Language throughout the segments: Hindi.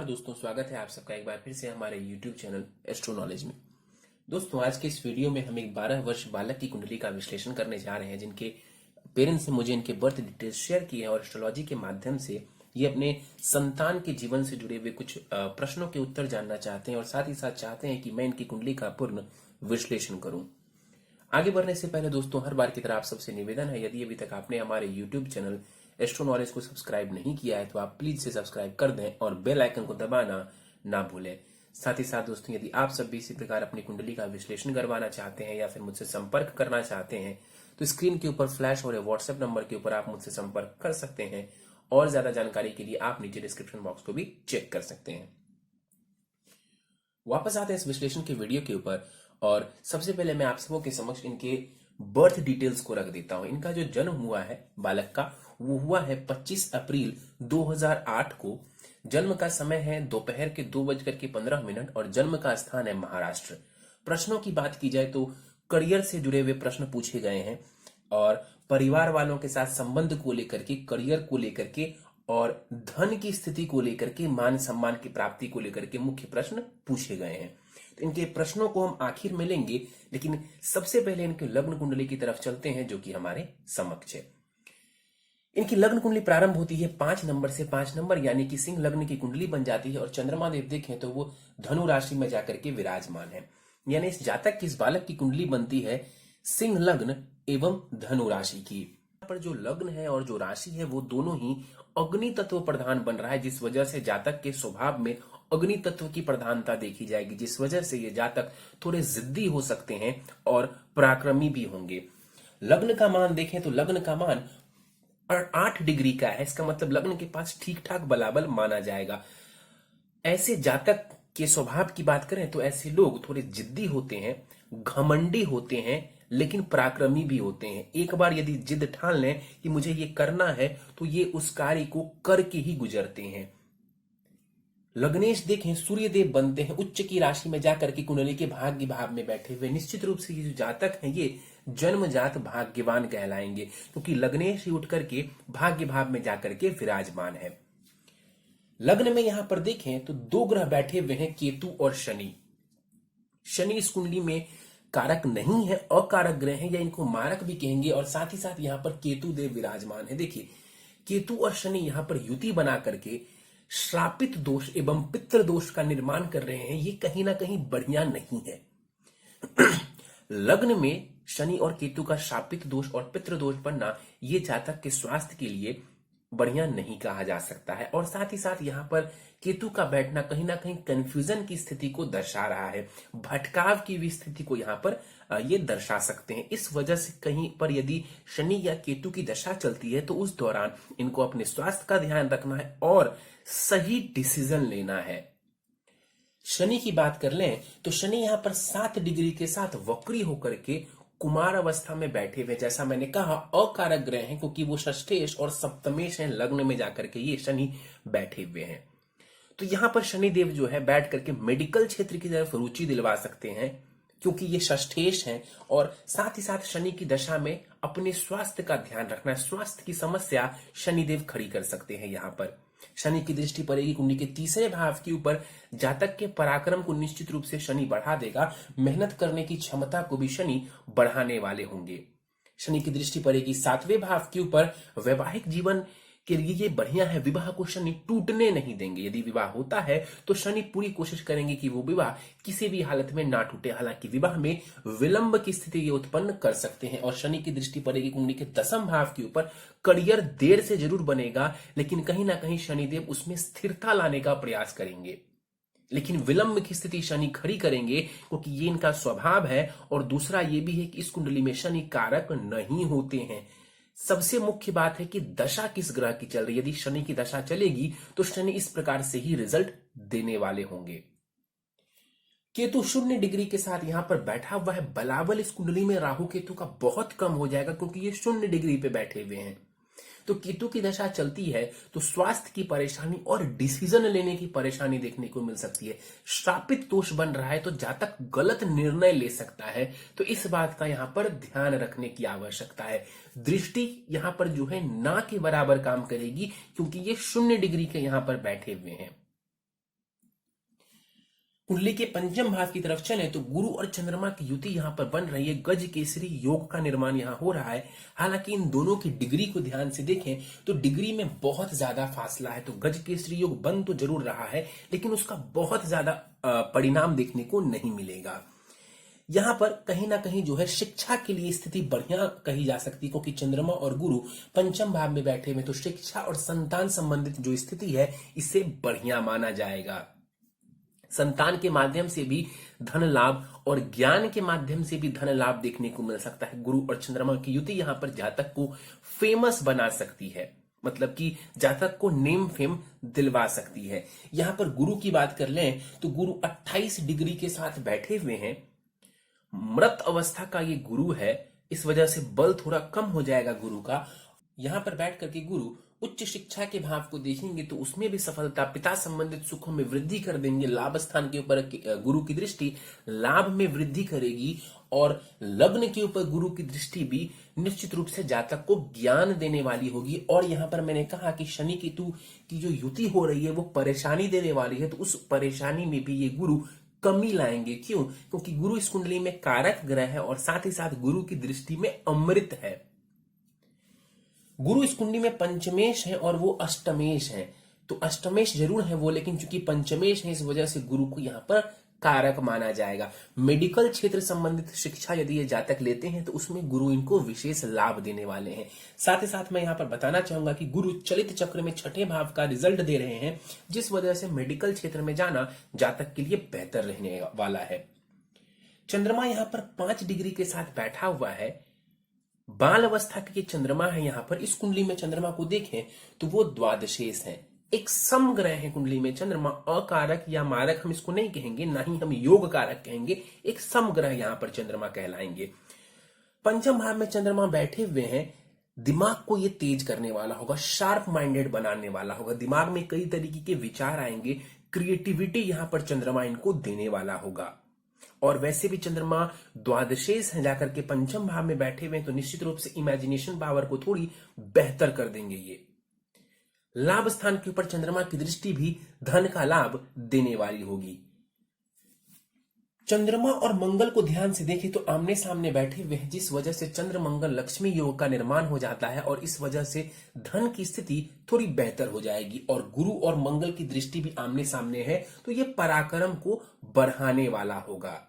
दोस्तों, स्वागत है आप सबका एक बार फिर से हमारे YouTube चैनल एस्ट्रो नॉलेज में। दोस्तों, आज के इस वीडियो में हम एक 12 वर्ष बालक की कुंडली का विश्लेषण करने जा रहे हैं, जिनके पेरेंट्स ने मुझे इनके बर्थ डिटेल्स शेयर किए हैं और एस्ट्रोलॉजी के माध्यम से ये अपने संतान के जीवन से जुड़े हुए कुछ प्रश्नों के उत्तर जानना चाहते हैं और साथ ही साथ चाहते हैं कि मैं इनकी कुंडली का पूर्ण विश्लेषण करूं। आगे बढ़ने से पहले दोस्तों, हर बार की तरह आप सबसे निवेदन है, यदि अभी तक आपने हमारे यूट्यूब चैनल एस्ट्रो नॉलेज को सब्सक्राइब नहीं किया है तो आप प्लीज से सब्सक्राइब कर दें और बेल आइकन को दबाना ना भूलें। साथ ही साथ दोस्तों, यदि आप सब भी इसी प्रकार अपनी कुंडली का विश्लेषण करवाना चाहते हैं या फिर मुझसे संपर्क करना चाहते हैं तो स्क्रीन के ऊपर फ्लैश हो रहे व्हाट्सएप नंबर के ऊपर आप मुझसे संपर्क कर सकते हैं और ज्यादा जानकारी के लिए आप नीचे डिस्क्रिप्शन बॉक्स को भी चेक कर सकते हैं। वापस आते हैं इस विश्लेषण के वीडियो के ऊपर और सबसे पहले मैं आप सबों के समक्ष इनके बर्थ डिटेल्स को रख देता हूं। इनका जो जन्म हुआ है बालक का, वो हुआ है 25 अप्रैल 2008 को। जन्म का समय है दोपहर के 2:15 और जन्म का स्थान है महाराष्ट्र। प्रश्नों की बात की जाए तो करियर से जुड़े हुए प्रश्न पूछे गए हैं और परिवार वालों के साथ संबंध को लेकर के, करियर को लेकर के और धन की स्थिति को लेकर के, मान सम्मान की प्राप्ति को लेकर के मुख्य प्रश्न पूछे गए हैं। तो इनके प्रश्नों को हम आखिर में लेंगे, लेकिन सबसे पहले इनके लग्न कुंडली की तरफ चलते हैं जो कि हमारे समक्ष है। इनकी लग्न कुंडली प्रारंभ होती है 5 नंबर से। 5 नंबर यानी कि सिंह लग्न की कुंडली बन जाती है और चंद्रमा देव देखें तो वो धनु राशि में जाकर के विराजमान है। यानी इस जातक की, इस बालक की कुंडली बनती है सिंह लग्न एवं धनु राशि की। यहाँ पर जो लग्न है और जो राशि है वो दोनों ही अग्नि तत्व प्रधान बन रहा है, जिस वजह से जातक के स्वभाव में अग्नि तत्व की प्रधानता देखी जाएगी, जिस वजह से ये जातक थोड़े जिद्दी हो सकते हैं और पराक्रमी भी होंगे। लग्न का मान देखें तो लग्न का मान 8 डिग्री का है। इसका मतलब लग्न के पास ठीक ठाक बलाबल माना जाएगा। ऐसे जातक के स्वभाव की बात करें तो ऐसे लोग थोड़े जिद्दी होते हैं, घमंडी होते हैं, लेकिन पराक्रमी भी होते हैं। एक बार यदि जिद ठान लें कि मुझे ये करना है तो ये उस कार्य को करके ही गुजरते हैं। लग्नेश देखें सूर्यदेव बनते हैं उच्च की राशि में जाकर के कुंडली के भाग्य भाव में बैठे हुए। निश्चित रूप से ये जो जातक हैं ये जन्मजात भाग्यवान कहलाएंगे, क्योंकि लग्नेश ही उठ करके भाग्य भाव में जाकर के विराजमान है। लग्न में यहां पर देखें तो 2 ग्रह बैठे हुए हैं, केतु और शनि। शनि इस कुंडली में कारक नहीं है, अकारक ग्रह है या इनको मारक भी कहेंगे। और साथ ही साथ यहाँ पर केतु देव विराजमान है। देखिए, केतु और शनि यहाँ पर युति बना करके श्रापित दोष एवं पितृ दोष का निर्माण कर रहे हैं। ये कहीं ना कहीं बढ़िया नहीं है। लग्न में शनि और केतु का श्रापित दोष और पितृ दोष बनना ये जातक के स्वास्थ्य के लिए बढ़िया नहीं कहा जा सकता है। और साथ ही साथ यहाँ पर केतु का बैठना कहीं ना कहीं कंफ्यूजन की स्थिति को दर्शा रहा है, भटकाव की भी स्थिति को यहाँ पर ये दर्शा सकते हैं। इस वजह से कहीं पर यदि शनि या केतु की दशा चलती है तो उस दौरान इनको अपने स्वास्थ्य का ध्यान रखना है और सही डिसीजन लेना है। शनि की बात कर लें तो शनि यहां पर 7 डिग्री के साथ वक्री होकर के कुमार अवस्था में बैठे हुए, जैसा मैंने कहा अकारक ग्रह हैं, क्योंकि वो षष्ठेश और सप्तमेश हैं। लग्न में जाकर के ये शनि बैठे हुए हैं। तो यहां पर शनि देव जो है बैठ करके मेडिकल क्षेत्र की तरफ रुचि दिलवा सकते हैं, क्योंकि ये षष्ठेश हैं। और साथ ही साथ शनि की दशा में अपने स्वास्थ्य का ध्यान रखना, स्वास्थ्य की समस्या शनिदेव खड़ी कर सकते हैं। यहाँ पर शनि की दृष्टि पड़ेगी कुंडली के तीसरे भाव के ऊपर। जातक के पराक्रम को निश्चित रूप से शनि बढ़ा देगा, मेहनत करने की क्षमता को भी शनि बढ़ाने वाले होंगे। शनि की दृष्टि पड़ेगी 7वें भाव के ऊपर। वैवाहिक जीवन के लिए ये बढ़िया है, विवाह को शनि टूटने नहीं देंगे। यदि विवाह होता है तो शनि पूरी कोशिश करेंगे कि वो विवाह किसी भी हालत में ना टूटे। हालांकि विवाह में विलंब की स्थिति ये उत्पन्न कर सकते हैं। और शनि की दृष्टि पड़ेगी कुंडली के 10वें भाव के ऊपर। करियर देर से जरूर बनेगा, लेकिन कहीं ना कहीं शनिदेव उसमें स्थिरता लाने का प्रयास करेंगे, लेकिन विलंब की स्थिति शनि खड़ी करेंगे, क्योंकि ये इनका स्वभाव है। और दूसरा ये भी है कि इस कुंडली में शनि कारक नहीं होते हैं। सबसे मुख्य बात है कि दशा किस ग्रह की चल रही है। यदि शनि की दशा चलेगी तो शनि इस प्रकार से ही रिजल्ट देने वाले होंगे। केतु 0 डिग्री के साथ यहां पर बैठा हुआ है। बलाबल इस कुंडली में राहु केतु का बहुत कम हो जाएगा, क्योंकि ये 0 डिग्री पे बैठे हुए हैं। तो केतु की दशा चलती है तो स्वास्थ्य की परेशानी और डिसीजन लेने की परेशानी देखने को मिल सकती है। श्रापित दोष बन रहा है तो जातक गलत निर्णय ले सकता है। तो इस बात का यहां पर ध्यान रखने की आवश्यकता है। दृष्टि यहां पर जो है ना के बराबर काम करेगी, क्योंकि ये 0 डिग्री के यहां पर बैठे हुए हैं। कुंडली के पंचम भाव की तरफ चलें तो गुरु और चंद्रमा की युति यहां पर बन रही है। गज केसरी योग का निर्माण यहां हो रहा है। हालांकि इन दोनों की डिग्री को ध्यान से देखें तो डिग्री में बहुत ज्यादा फासला है। तो गज केसरी योग बन तो जरूर रहा है, लेकिन उसका बहुत ज्यादा परिणाम देखने को नहीं मिलेगा। यहां पर कहीं ना कहीं जो है शिक्षा के लिए स्थिति बढ़िया कही जा सकती है, क्योंकि चंद्रमा और गुरु पंचम भाव में बैठे हुए, तो शिक्षा और संतान संबंधित जो स्थिति है इसे बढ़िया माना जाएगा। संतान के माध्यम से भी धन लाभ और ज्ञान के माध्यम से भी धन लाभ देखने को मिल सकता है। गुरु और चंद्रमा की युति यहां पर जातक को फेमस बना सकती है, मतलब कि जातक को नेम फेम दिलवा सकती है। यहां पर गुरु की बात कर लें तो गुरु 28 डिग्री के साथ बैठे हुए हैं। मृत अवस्था का ये गुरु है, इस वजह से बल थोड़ा कम हो जाएगा गुरु का। यहां पर बैठ करके गुरु उच्च शिक्षा के भाव को देखेंगे तो उसमें भी सफलता, पिता संबंधित सुखों में वृद्धि कर देंगे। लाभ स्थान के ऊपर गुरु की दृष्टि लाभ में वृद्धि करेगी, और लग्न के ऊपर गुरु की दृष्टि भी निश्चित रूप से जातक को ज्ञान देने वाली होगी। और यहां पर मैंने कहा कि शनि केतु की जो युति हो रही है वो परेशानी देने वाली है, तो उस परेशानी में भी ये गुरु कमी लाएंगे। क्यों? क्योंकि गुरु इस कुंडली में कारक ग्रह है और साथ ही साथ गुरु की दृष्टि में अमृत है। गुरु इस कुंडली में पंचमेश है और वो अष्टमेश है, तो अष्टमेश जरूर है वो, लेकिन चूंकि पंचमेश है इस वजह से गुरु को यहां पर कारक माना जाएगा। मेडिकल क्षेत्र संबंधित शिक्षा यदि ये जातक लेते हैं तो उसमें गुरु इनको विशेष लाभ देने वाले हैं। साथ ही साथ मैं यहां पर बताना चाहूंगा कि गुरु चलित चक्र में छठे भाव का रिजल्ट दे रहे हैं, जिस वजह से मेडिकल क्षेत्र में जाना जातक के लिए बेहतर रहने वाला है। चंद्रमा यहां पर 5 डिग्री के साथ बैठा हुआ है। बाल अवस्था के चंद्रमा है यहां पर। इस कुंडली में चंद्रमा को देखें तो वो द्वादशेष है, एक समग्रह है कुंडली में चंद्रमा। अकारक या मारक हम इसको नहीं कहेंगे, ना ही हम योग कारक कहेंगे, एक समग्रह यहां पर चंद्रमा कहलाएंगे। पंचम भाव में चंद्रमा बैठे हुए हैं, दिमाग को ये तेज करने वाला होगा, शार्प माइंडेड बनाने वाला होगा। दिमाग में कई तरीके के विचार आएंगे, क्रिएटिविटी यहां पर चंद्रमा इनको देने वाला होगा। और वैसे भी चंद्रमा द्वादशेष है जाकर के पंचम भाव में बैठे हुए हैं, तो निश्चित रूप से इमेजिनेशन पावर को थोड़ी बेहतर कर देंगे ये। लाभ स्थान के ऊपर चंद्रमा की दृष्टि भी धन का लाभ देने वाली होगी। चंद्रमा और मंगल को ध्यान से देखें तो आमने सामने बैठे हुए हैं, जिस वजह से चंद्र मंगल लक्ष्मी योग का निर्माण हो जाता है और इस वजह से धन की स्थिति थोड़ी बेहतर हो जाएगी। और गुरु और मंगल की दृष्टि भी आमने सामने है, तो ये पराक्रम को बढ़ाने वाला होगा।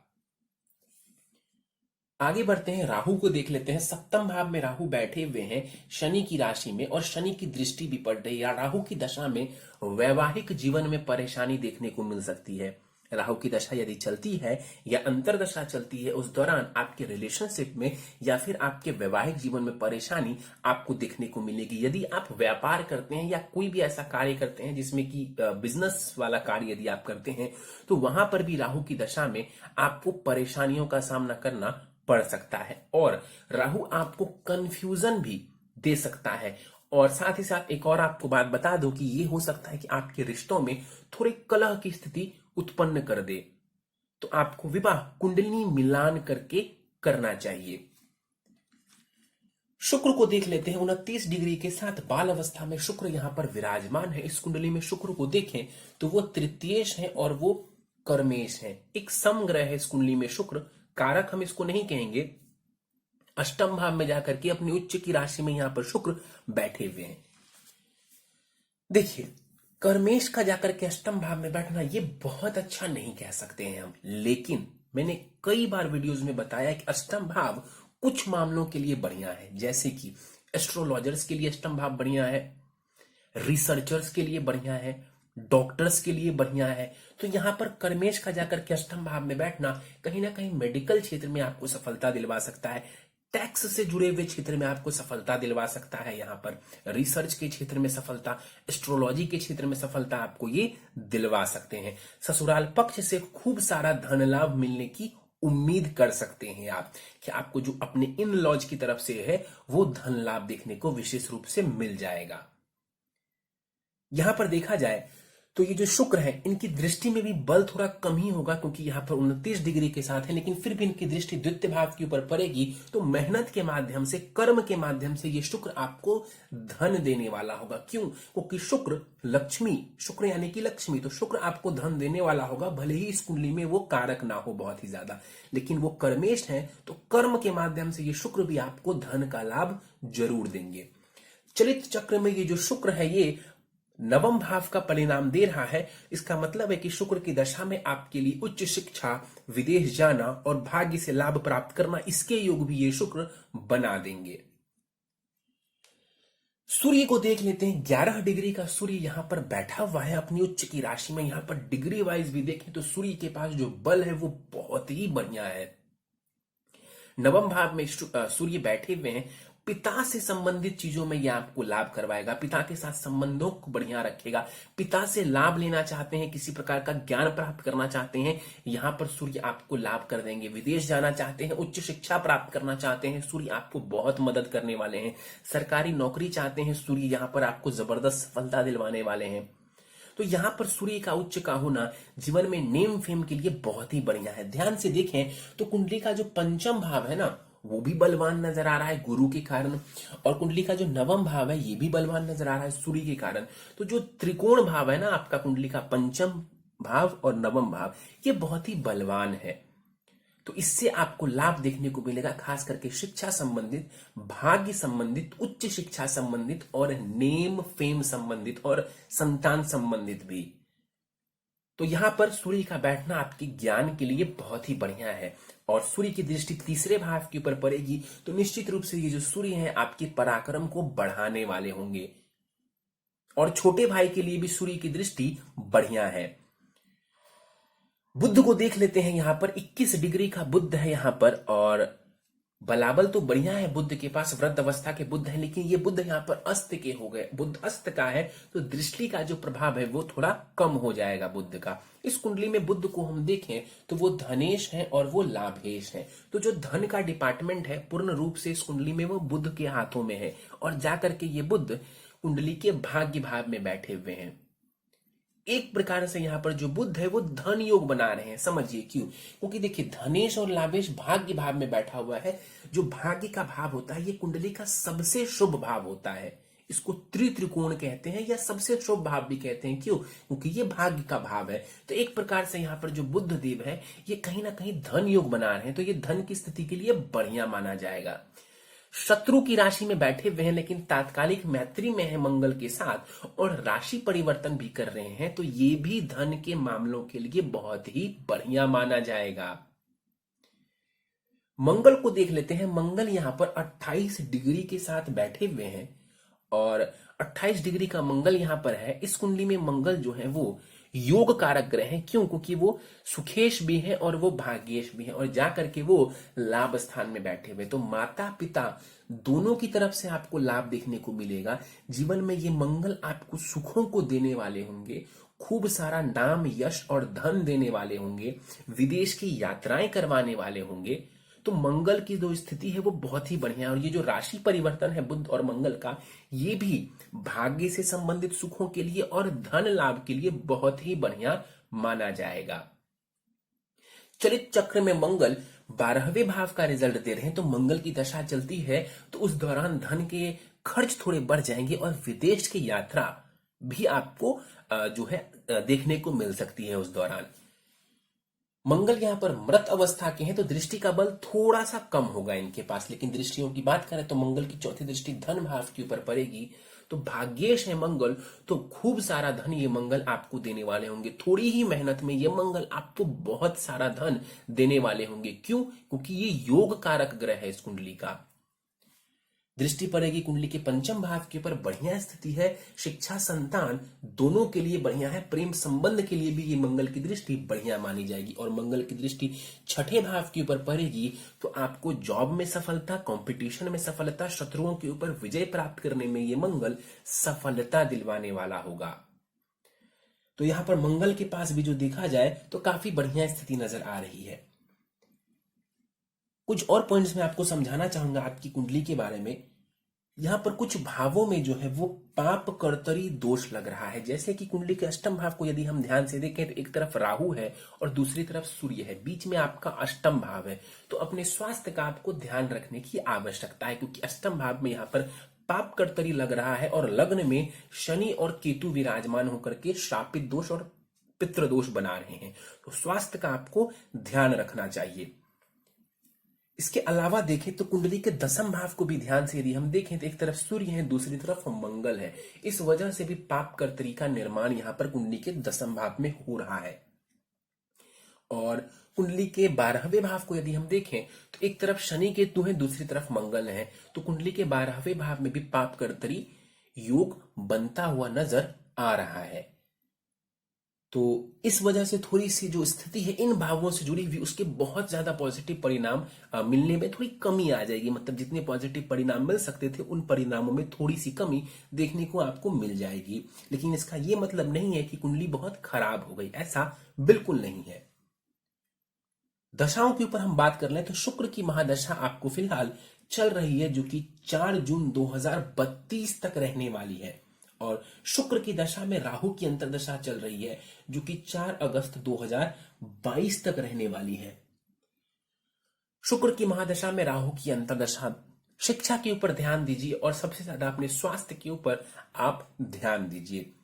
आगे बढ़ते हैं, राहु को देख लेते हैं। सप्तम भाव में राहु बैठे हुए हैं शनि की राशि में, और शनि की दृष्टि भी पड़ रही है। राहु की दशा में वैवाहिक जीवन में परेशानी देखने को मिल सकती है। राहु की दशा यदि चलती है या अंतरदशा चलती है, उस दौरान आपके रिलेशनशिप में या फिर आपके वैवाहिक जीवन में परेशानी आपको देखने को मिलेगी। यदि आप व्यापार करते हैं या कोई भी ऐसा कार्य करते हैं जिसमें कि बिजनेस वाला कार्य यदि आप करते हैं, तो वहां पर भी राहु की दशा में आपको परेशानियों का सामना करना पड़ सकता है। और राहु आपको कंफ्यूजन भी दे सकता है। और साथ ही साथ एक और आपको बात बता दूं कि ये हो सकता है कि आपके रिश्तों में थोड़ी कलह की स्थिति उत्पन्न कर दे, तो आपको विवाह कुंडलिनी मिलान करके करना चाहिए। शुक्र को देख लेते हैं। 29 डिग्री के साथ बाल अवस्था में शुक्र यहां पर विराजमान है। इस कुंडली में शुक्र को देखें तो वो तृतीयेश है और वो कर्मेश है, एक समग्रह है। इस कुंडली में शुक्र कारक हम इसको नहीं कहेंगे। अष्टम भाव में जाकर के अपनी उच्च की राशि में यहां पर शुक्र बैठे हुए हैं। देखिए, कर्मेश का जाकर के अष्टम भाव में बैठना ये बहुत अच्छा नहीं कह सकते हैं हम, लेकिन मैंने कई बार वीडियोस में बताया कि अष्टम भाव कुछ मामलों के लिए बढ़िया है, जैसे कि एस्ट्रोलॉजर्स के लिए अष्टम भाव बढ़िया है, रिसर्चर्स के लिए बढ़िया है, डॉक्टर्स के लिए बढ़िया है। तो यहां पर कर्मेश का जाकर के अष्टम भाव में बैठना कहीं ना कहीं मेडिकल क्षेत्र में आपको सफलता दिलवा सकता है, टैक्स से जुड़े हुए क्षेत्र में आपको सफलता दिलवा सकता है, यहां पर रिसर्च के क्षेत्र में सफलता, एस्ट्रोलॉजी के क्षेत्र में सफलता आपको ये दिलवा सकते हैं। ससुराल पक्ष से खूब सारा धन लाभ मिलने की उम्मीद कर सकते हैं आप, कि आपको जो अपने इन लॉज की तरफ से है वो धन लाभ देखने को विशेष रूप से मिल जाएगा। यहां पर देखा जाए तो ये जो शुक्र है इनकी दृष्टि में भी बल थोड़ा कम ही होगा, क्योंकि यहाँ पर 29 डिग्री के साथ है, लेकिन फिर भी इनकी दृष्टि द्वितीय भाव के ऊपर पड़ेगी। तो मेहनत के माध्यम से, कर्म के माध्यम से ये शुक्र आपको धन देने वाला होगा। क्यों? क्योंकि शुक्र लक्ष्मी, शुक्र यानी कि लक्ष्मी, तो शुक्र आपको धन देने वाला होगा। भले ही इस कुंडली में वो कारक ना हो बहुत ही ज्यादा, लेकिन वो कर्मेश है, तो कर्म के माध्यम से ये शुक्र भी आपको धन का लाभ जरूर देंगे। चलित चक्र में ये जो शुक्र है ये नवम भाव का परिणाम दे रहा है। इसका मतलब है कि शुक्र की दशा में आपके लिए उच्च शिक्षा, विदेश जाना और भाग्य से लाभ प्राप्त करना, इसके योग भी ये शुक्र बना देंगे। सूर्य को देख लेते हैं। 11 डिग्री का सूर्य यहां पर बैठा हुआ है अपनी उच्च की राशि में। यहां पर डिग्री वाइज भी देखें तो सूर्य के पास जो बल है वो बहुत ही बढ़िया है। नवम भाव में सूर्य बैठे हुए हैं। पिता से संबंधित चीजों में यह आपको लाभ करवाएगा, पिता के साथ संबंधों को बढ़िया रखेगा। पिता से लाभ लेना चाहते हैं, किसी प्रकार का ज्ञान प्राप्त करना चाहते हैं, यहां पर सूर्य आपको लाभ कर देंगे। विदेश जाना चाहते हैं, उच्च शिक्षा प्राप्त करना चाहते हैं, सूर्य आपको बहुत मदद करने वाले हैं। सरकारी नौकरी चाहते हैं, सूर्य यहां पर आपको जबरदस्त सफलता दिलवाने वाले हैं। तो यहां पर सूर्य का उच्च का होना जीवन में नेम फेम के लिए बहुत ही बढ़िया है। ध्यान से देखें तो कुंडली का जो पंचम भाव है ना, वो भी बलवान नजर आ रहा है गुरु के कारण, और कुंडली का जो नवम भाव है ये भी बलवान नजर आ रहा है सूर्य के कारण। तो जो त्रिकोण भाव है ना आपका, कुंडली का पंचम भाव और नवम भाव, ये बहुत ही बलवान है। तो इससे आपको लाभ देखने को मिलेगा, खास करके शिक्षा संबंधित, भाग्य संबंधित, उच्च शिक्षा संबंधित और नेम फेम संबंधित और संतान संबंधित भी। तो यहां पर सूर्य का बैठना आपके ज्ञान के लिए बहुत ही बढ़िया है। और सूर्य की दृष्टि तीसरे भाव के ऊपर पड़ेगी, तो निश्चित रूप से ये जो सूर्य है आपके पराक्रम को बढ़ाने वाले होंगे। और छोटे भाई के लिए भी सूर्य की दृष्टि बढ़िया है। बुध को देख लेते हैं। यहां पर 21 डिग्री का बुध है यहां पर, और बलाबल तो बढ़िया है बुध के पास, वृद्ध अवस्था के बुध है, लेकिन ये बुध यहाँ पर अस्त के हो गए। बुध अस्त का है तो दृष्टि का जो प्रभाव है वो थोड़ा कम हो जाएगा बुध का। इस कुंडली में बुध को हम देखें तो वो धनेश है और वो लाभेश है। तो जो धन का डिपार्टमेंट है पूर्ण रूप से इस कुंडली में वो बुध के हाथों में है, और जाकर के ये बुध कुंडली के भाग्य भाव में बैठे हुए हैं। एक प्रकार से यहां पर जो बुध है वो धन योग बना रहे हैं। समझिए क्यों? क्योंकि देखिए धनेश और लाभेश भाग्य भाव में बैठा हुआ है। जो भाग्य का भाव होता है ये कुंडली का सबसे शुभ भाव होता है। इसको त्रिकोण कहते हैं या सबसे शुभ भाव भी कहते हैं। क्यों? क्योंकि ये भाग्य का भाव है। तो एक प्रकार से यहाँ पर जो बुध देव है ये कहीं ना कहीं धन योग बना रहे हैं, तो ये धन की स्थिति के लिए बढ़िया माना जाएगा। शत्रु की राशि में बैठे हुए हैं, लेकिन तात्कालिक मैत्री में है मंगल के साथ, और राशि परिवर्तन भी कर रहे हैं, तो ये भी धन के मामलों के लिए बहुत ही बढ़िया माना जाएगा। मंगल को देख लेते हैं। मंगल यहां पर 28 डिग्री के साथ बैठे हुए हैं, और 28 डिग्री का मंगल यहां पर है। इस कुंडली में मंगल जो है वो योग कारक ग्रह है। क्यों? क्योंकि वो सुखेश भी है और वो भाग्येश भी है, और जाकर के वो लाभ स्थान में बैठे हुए। तो माता पिता दोनों की तरफ से आपको लाभ देखने को मिलेगा। जीवन में ये मंगल आपको सुखों को देने वाले होंगे, खूब सारा नाम यश और धन देने वाले होंगे, विदेश की यात्राएं करवाने वाले होंगे। तो मंगल की जो स्थिति है वो बहुत ही बढ़िया है। और ये जो राशि परिवर्तन है बुध और मंगल का, ये भी भाग्य से संबंधित सुखों के लिए और धन लाभ के लिए बहुत ही बढ़िया माना जाएगा। चलित चक्र में मंगल 12वें भाव का रिजल्ट दे रहे हैं। तो मंगल की दशा चलती है तो उस दौरान धन के खर्च थोड़े बढ़ जाएंगे, और विदेश की यात्रा भी आपको जो है देखने को मिल सकती है उस दौरान। मंगल यहां पर मृत अवस्था के हैं, तो दृष्टि का बल थोड़ा सा कम होगा इनके पास। लेकिन दृष्टियों की बात करें तो मंगल की चौथी दृष्टि धन भाव के ऊपर पड़ेगी, तो भाग्येश है मंगल, तो खूब सारा धन ये मंगल आपको देने वाले होंगे। थोड़ी ही मेहनत में ये मंगल आपको बहुत सारा धन देने वाले होंगे। क्यों? क्योंकि ये योग कारक ग्रह है इस कुंडली का। दृष्टि पड़ेगी कुंडली के पंचम भाव के ऊपर, बढ़िया स्थिति है। शिक्षा संतान दोनों के लिए बढ़िया है। प्रेम संबंध के लिए भी ये मंगल की दृष्टि बढ़िया मानी जाएगी। और मंगल की दृष्टि छठे भाव के ऊपर पड़ेगी तो आपको जॉब में सफलता, कंपटीशन में सफलता, शत्रुओं के ऊपर विजय प्राप्त करने में ये मंगल सफलता दिलवाने वाला होगा। तो यहां पर मंगल के पास भी जो देखा जाए तो काफी बढ़िया स्थिति नजर आ रही है। कुछ और पॉइंट्स में आपको समझाना चाहूंगा आपकी कुंडली के बारे में। यहाँ पर कुछ भावों में जो है वो पाप कर्तरी दोष लग रहा है। जैसे कि कुंडली के अष्टम भाव को यदि हम ध्यान से देखें तो एक तरफ राहु है और दूसरी तरफ सूर्य है, बीच में आपका अष्टम भाव है। तो अपने स्वास्थ्य का आपको ध्यान रखने की आवश्यकता है, क्योंकि अष्टम भाव में यहाँ पर पाप कर्तरी लग रहा है और लग्न में शनि और केतु विराजमान होकर के शापित दोष और पितृ दोष बना रहे हैं। तो स्वास्थ्य का आपको ध्यान रखना चाहिए। इसके अलावा देखें तो कुंडली के दसम भाव को भी ध्यान से यदि हम देखें तो एक तरफ सूर्य है, दूसरी तरफ मंगल है। इस वजह से भी पाप कर्तरी का निर्माण यहां पर कुंडली के दसम भाव में हो रहा है। और कुंडली के 12वें भाव को यदि हम देखें तो एक तरफ शनि केतु है, दूसरी तरफ मंगल है। तो कुंडली के 12वें भाव में भी पाप कर्तरी योग बनता हुआ नजर आ रहा है। तो इस वजह से थोड़ी सी जो स्थिति है इन भावों से जुड़ी हुई, उसके बहुत ज्यादा पॉजिटिव परिणाम मिलने में थोड़ी कमी आ जाएगी। मतलब जितने पॉजिटिव परिणाम मिल सकते थे उन परिणामों में थोड़ी सी कमी देखने को आपको मिल जाएगी। लेकिन इसका यह मतलब नहीं है कि कुंडली बहुत खराब हो गई, ऐसा बिल्कुल नहीं है। दशाओं के ऊपर हम बात कर लें तो शुक्र की महादशा आपको फिलहाल चल रही है, जो कि 4 जून 2032 तक रहने वाली है। और शुक्र की दशा में राहु की अंतर्दशा चल रही है, जो कि 4 अगस्त 2022 तक रहने वाली है। शुक्र की महादशा में राहु की अंतर्दशा, शिक्षा के ऊपर ध्यान दीजिए और सबसे ज्यादा अपने स्वास्थ्य के ऊपर आप ध्यान दीजिए।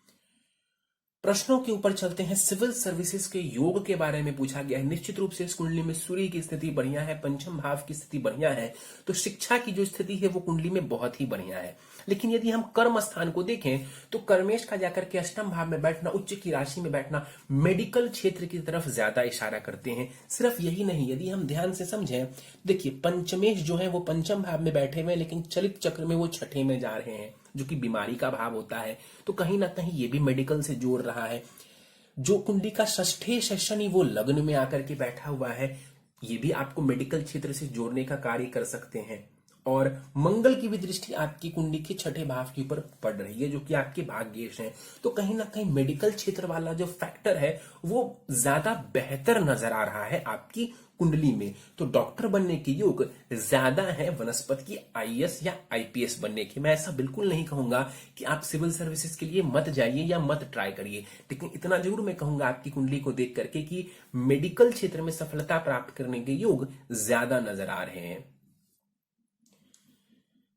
प्रश्नों के ऊपर चलते हैं। सिविल सर्विसेज के योग के बारे में पूछा गया है। निश्चित रूप से इस कुंडली में सूर्य की स्थिति बढ़िया है, पंचम भाव की स्थिति बढ़िया है, तो शिक्षा की जो स्थिति है वो कुंडली में बहुत ही बढ़िया है। लेकिन यदि हम कर्म स्थान को देखें तो कर्मेश का जाकर के अष्टम भाव में बैठना, उच्च की राशि में बैठना मेडिकल क्षेत्र की तरफ ज्यादा इशारा करते हैं। सिर्फ यही नहीं, यदि हम ध्यान से समझें, देखिए पंचमेश जो है वो पंचम भाव में बैठे हुए, लेकिन चलित चक्र में वो छठे में जा रहे हैं, जो कि बीमारी का भाव होता है। तो कहीं ना कहीं ये भी मेडिकल से जोड़ रहा है। जो कुंडली का षष्ठे शनि वो लग्न में आकर के बैठा हुआ है, ये भी आपको मेडिकल क्षेत्र से जोड़ने का कार्य कर सकते हैं। और मंगल की भी दृष्टि आपकी कुंडली के छठे भाव के ऊपर पड़ रही है, जो कि आपके भाग्येश है। तो कहीं ना कहीं मेडिकल क्षेत्र वाला जो फैक्टर है वो ज्यादा बेहतर नजर आ रहा है आपकी कुंडली में। तो डॉक्टर बनने के योग ज्यादा है वनस्पति की आईएएस या आईपीएस बनने के। मैं ऐसा बिल्कुल नहीं कहूंगा कि आप सिविल सर्विसेज के लिए मत जाइए या मत ट्राई करिए, लेकिन इतना जरूर मैं कहूंगा आपकी कुंडली को देख करके कि मेडिकल क्षेत्र में सफलता प्राप्त करने के योग ज्यादा नजर आ रहे हैं।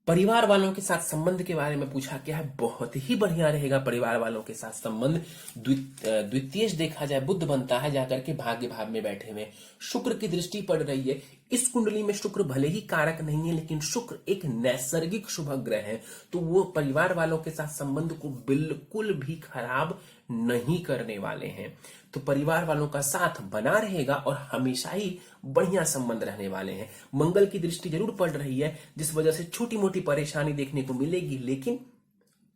परिवार वालों के साथ संबंध के बारे में पूछा गया है। बहुत ही बढ़िया रहेगा परिवार वालों के साथ संबंध। द्वितीय देखा जाए बुध बनता है जाकर के भाग्य भाव में बैठे हुए, शुक्र की दृष्टि पड़ रही है। इस कुंडली में शुक्र भले ही कारक नहीं है, लेकिन शुक्र एक नैसर्गिक शुभ ग्रह है, तो वो परिवार वालों के साथ संबंध को बिल्कुल भी खराब नहीं करने वाले हैं। तो परिवार वालों का साथ बना रहेगा और हमेशा ही बढ़िया संबंध रहने वाले हैं। मंगल की दृष्टि जरूर पड़ रही है, जिस वजह से छोटी मोटी परेशानी देखने को मिलेगी, लेकिन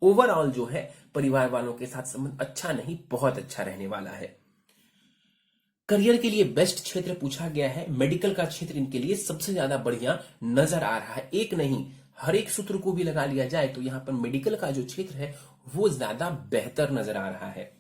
ओवरऑल जो है परिवार वालों के साथ संबंध अच्छा नहीं, बहुत अच्छा रहने वाला है। करियर के लिए बेस्ट क्षेत्र पूछा गया है। मेडिकल का क्षेत्र इनके लिए सबसे ज्यादा बढ़िया नजर आ रहा है। एक नहीं, हर एक सूत्र को भी लगा लिया जाए तो यहां पर मेडिकल का जो क्षेत्र है वो ज्यादा बेहतर नजर आ रहा है।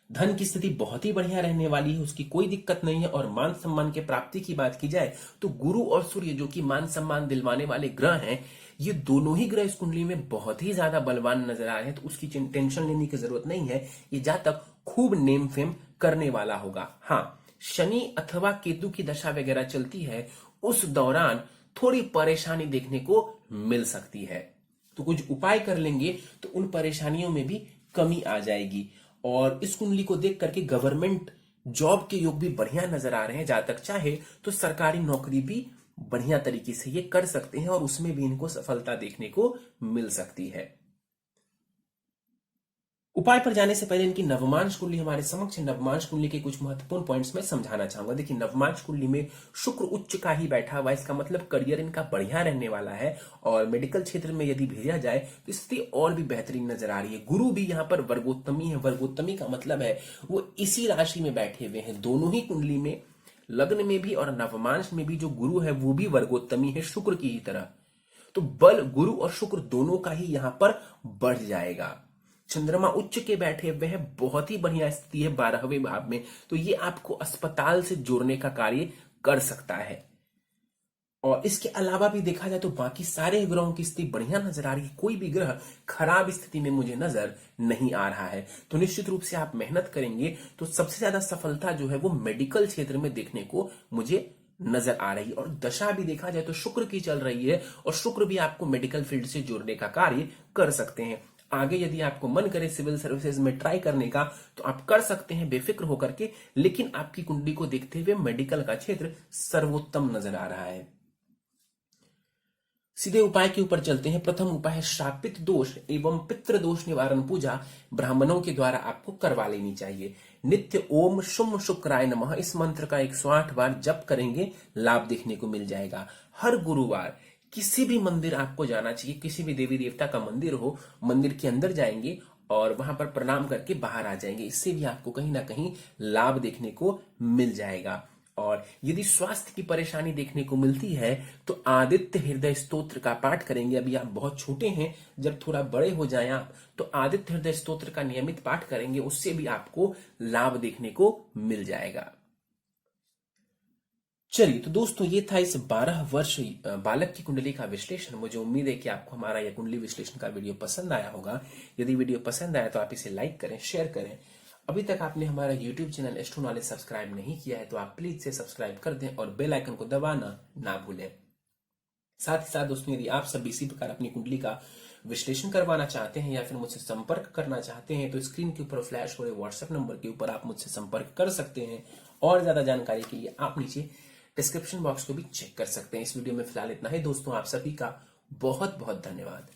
धन की स्थिति बहुत ही बढ़िया रहने वाली है, उसकी कोई दिक्कत नहीं है। और मान सम्मान के प्राप्ति की बात की जाए तो गुरु और सूर्य, जो कि मान सम्मान दिलवाने वाले ग्रह हैं, ये दोनों ही ग्रह इस कुंडली में बहुत ही ज्यादा बलवान नजर आ रहे हैं। तो उसकी टेंशन लेने की जरूरत नहीं है। ये जातक खूब नेम फेम करने वाला होगा। हाँ, शनि अथवा केतु की दशा वगैरह चलती है, उस दौरान थोड़ी परेशानी देखने को मिल सकती है। तो कुछ उपाय कर लेंगे तो उन परेशानियों में भी कमी आ जाएगी। और इस कुंडली को देख करके गवर्नमेंट जॉब के योग भी बढ़िया नजर आ रहे हैं। जातक चाहे तो सरकारी नौकरी भी बढ़िया तरीके से ये कर सकते हैं और उसमें भी इनको सफलता देखने को मिल सकती है। उपाय पर जाने से पहले इनकी नवमांश कुंडली हमारे समक्ष है। नवमांश कुंडली के कुछ महत्वपूर्ण पॉइंट्स में समझाना चाहूंगा। देखिए, नवमांश कुंडली में शुक्र उच्च का ही बैठा हुआ है, इसका मतलब करियर इनका बढ़िया रहने वाला है। और मेडिकल क्षेत्र में यदि भेजा जाए तो स्थिति और भी बेहतरीन नजर आ रही है। गुरु भी यहाँ पर वर्गोत्तमी है। वर्गोत्तमी का मतलब है वो इसी राशि में बैठे हुए हैं। दोनों ही कुंडली में, लग्न में भी और नवमांश में भी जो गुरु है वो भी वर्गोत्तमी है, शुक्र की ही तरह। तो बल गुरु और शुक्र दोनों का ही यहां पर बढ़ जाएगा। चंद्रमा उच्च के बैठे हुए हैं, बहुत ही बढ़िया स्थिति है 12वें भाव में, तो ये आपको अस्पताल से जोड़ने का कार्य कर सकता है। और इसके अलावा भी देखा जाए तो बाकी सारे ग्रहों की स्थिति बढ़िया नजर आ रही है, कोई भी ग्रह खराब स्थिति में मुझे नजर नहीं आ रहा है। तो निश्चित रूप से आप मेहनत करेंगे तो सबसे ज्यादा सफलता जो है वो मेडिकल क्षेत्र में देखने को मुझे नजर आ रही है। और दशा भी देखा जाए तो शुक्र की चल रही है और शुक्र भी आपको मेडिकल फील्ड से जोड़ने का कार्य कर सकते हैं। आगे यदि आपको मन करे सिविल सर्विसेज में ट्राई करने का तो आप कर सकते हैं बेफिक्र होकर के, लेकिन आपकी कुंडली को देखते हुए मेडिकल का क्षेत्र सर्वोत्तम नजर आ रहा है। सीधे उपाय के ऊपर चलते हैं। प्रथम उपाय है शापित दोष एवं पितृ दोष निवारण पूजा ब्राह्मणों के द्वारा आपको करवा लेनी चाहिए। नित्य ओम शुम शुक्राय नमः इस मंत्र का 108 बार जप करेंगे, लाभ देखने को मिल जाएगा। हर गुरुवार किसी भी मंदिर आपको जाना चाहिए, किसी भी देवी देवता का मंदिर हो, मंदिर के अंदर जाएंगे और वहां पर प्रणाम करके बाहर आ जाएंगे। इससे भी आपको कहीं ना कहीं लाभ देखने को मिल जाएगा। और यदि स्वास्थ्य की परेशानी देखने को मिलती है तो आदित्य हृदय स्तोत्र का पाठ करेंगे। अभी आप बहुत छोटे हैं, जब थोड़ा बड़े हो जाएं आप तो आदित्य हृदय स्तोत्र का नियमित पाठ करेंगे, उससे भी आपको लाभ देखने को मिल जाएगा। चलिए तो दोस्तों ये था इस 12 वर्ष बालक की कुंडली का विश्लेषण। मुझे उम्मीद है कि आपको हमारा यह कुंडली विश्लेषण का वीडियो पसंद आया होगा। यदि वीडियो पसंद आया तो आप इसे लाइक करें, शेयर करें। अभी तक आपने हमारा YouTube channel astro knowledge subscribe नहीं किया है तो आप प्लीज से सब्सक्राइब कर दें और बेल आइकन को दबाना ना भूलें। साथ ही साथ दोस्तों यदि आप सब इसी प्रकार अपनी कुंडली का विश्लेषण करवाना चाहते हैं या फिर मुझसे संपर्क करना चाहते हैं तो स्क्रीन के ऊपर फ्लैश हो रहे व्हाट्सएप नंबर के ऊपर आप मुझसे संपर्क कर सकते हैं। और ज्यादा जानकारी के लिए आप नीचे डिस्क्रिप्शन बॉक्स को भी चेक कर सकते हैं। इस वीडियो में फिलहाल इतना ही दोस्तों, आप सभी का बहुत बहुत धन्यवाद।